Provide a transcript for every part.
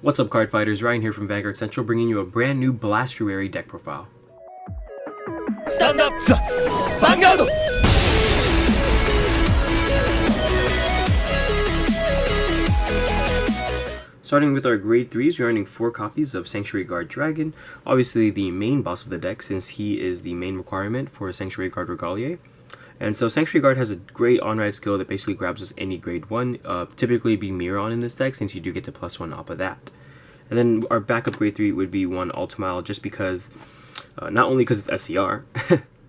What's up, Cardfighters? Ryan here from Vanguard Central, bringing you a brand new Blastuary deck profile. Stand up, Vanguard! Starting with our grade 3s, we're earning 4 copies of SanctuaryGuard Dragon, obviously the main boss of the deck since he is the main requirement for SanctuaryGuard Regalier. And so SanctuaryGuard has a great on-ride skill that basically grabs us any grade 1, typically be Miron in this deck since you do get to +1 off of that. And then our backup grade 3 would be 1 Ultimile, just because, not only because it's SCR,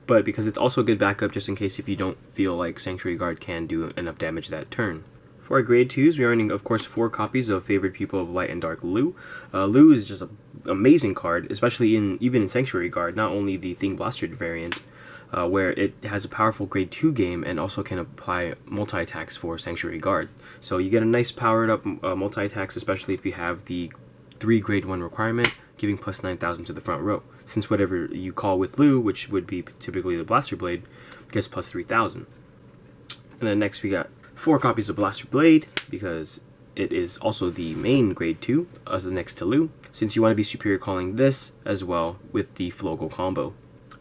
but because it's also a good backup just in case if you don't feel like SanctuaryGuard can do enough damage that turn. For our grade 2s, we're earning, of course, 4 copies of Favorite Pupil of Light and Dark Lu. Lu is just an amazing card, especially even in SanctuaryGuard, not only the Thing Blaster variant, where it has a powerful grade 2 game and also can apply multi-attacks for SanctuaryGuard. So you get a nice powered up multi-attacks, especially if you have the 3 grade 1 requirement, giving plus 9,000 to the front row, since whatever you call with Lu, which would be typically the Blaster Blade, gets plus 3,000. And then next we got 4 copies of Blaster Blade, because it is also the main grade 2, as the next to Lu, since you want to be superior calling this as well with the Flogal combo.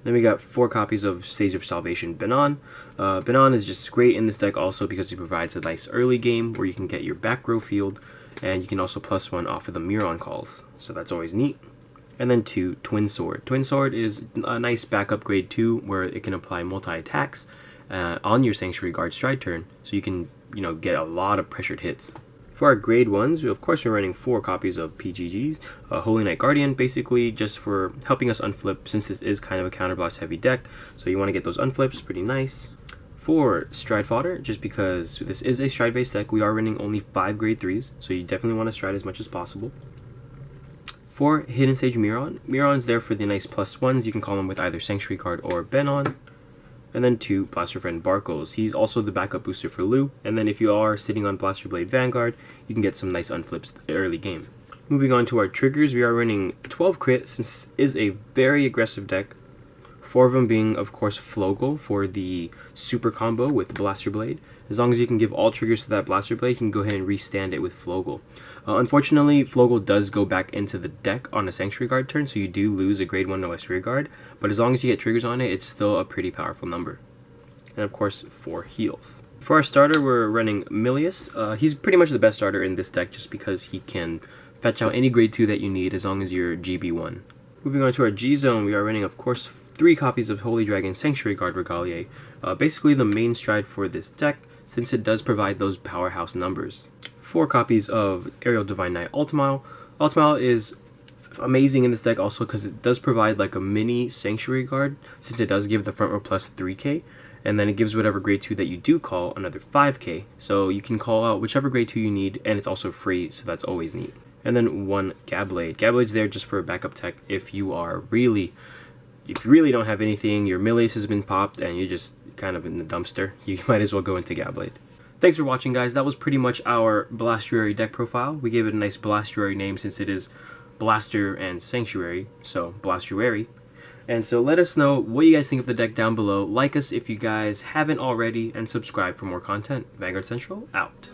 Then we got 4 copies of Stage of Salvation Banon. Banon is just great in this deck also because he provides a nice early game where you can get your back row field, and you can also +1 off of the Miron calls, so that's always neat. And then 2, Twin Sword. Twin Sword is a nice backup grade 2 where it can apply multi-attacks on your SanctuaryGuard stride turn, so you can get a lot of pressured hits. For our grade 1s, of course we're running 4 copies of PGGs, Holy Knight Guardian, basically just for helping us unflip since this is kind of a counterblast heavy deck, so you want to get those unflips, pretty nice. For Stride Fodder, just because this is a stride based deck, we are running only 5 grade 3s, so you definitely want to stride as much as possible. For Hidden Sage Miron, Miron's there for the nice +1s, you can call him with either SanctuaryGuard or Banon. And then 2, Blaster Friend Barkles. He's also the backup booster for Lu, and then if you are sitting on Blaster Blade Vanguard, you can get some nice unflips early game. Moving on to our triggers, we are running 12 crit since this is a very aggressive deck. 4 of them being, of course, Flogal for the super combo with the Blaster Blade. As long as you can give all triggers to that Blaster Blade, you can go ahead and restand it with Flogal. Unfortunately, Flogal does go back into the deck on a SanctuaryGuard turn, so you do lose a grade 1 OS rear guard, but as long as you get triggers on it, it's still a pretty powerful number. And of course, 4 heals. For our starter, we're running Milius. He's pretty much the best starter in this deck just because he can fetch out any grade 2 that you need as long as you're GB1. Moving on to our G-Zone, we are running, of course, 3 copies of Holy Dragon SanctuaryGuard Regalier, basically the main stride for this deck, since it does provide those powerhouse numbers. 4 copies of Aerial Divine Knight Ultimile. Ultimile is amazing in this deck also because it does provide like a mini SanctuaryGuard, since it does give the front row plus 3k, and then it gives whatever grade 2 that you do call another 5k, so you can call out whichever grade 2 you need, and it's also free, so that's always neat. And then 1 Gabblade. Gabblade's there just for a backup tech if you really don't have anything, your Milius has been popped, and you're just kind of in the dumpster, you might as well go into Gabblade. Thanks for watching, guys. That was pretty much our Blastuary deck profile. We gave it a nice Blastuary name since it is Blaster and Sanctuary, so Blastuary. And so let us know what you guys think of the deck down below. Like us if you guys haven't already, and subscribe for more content. Vanguard Central, out.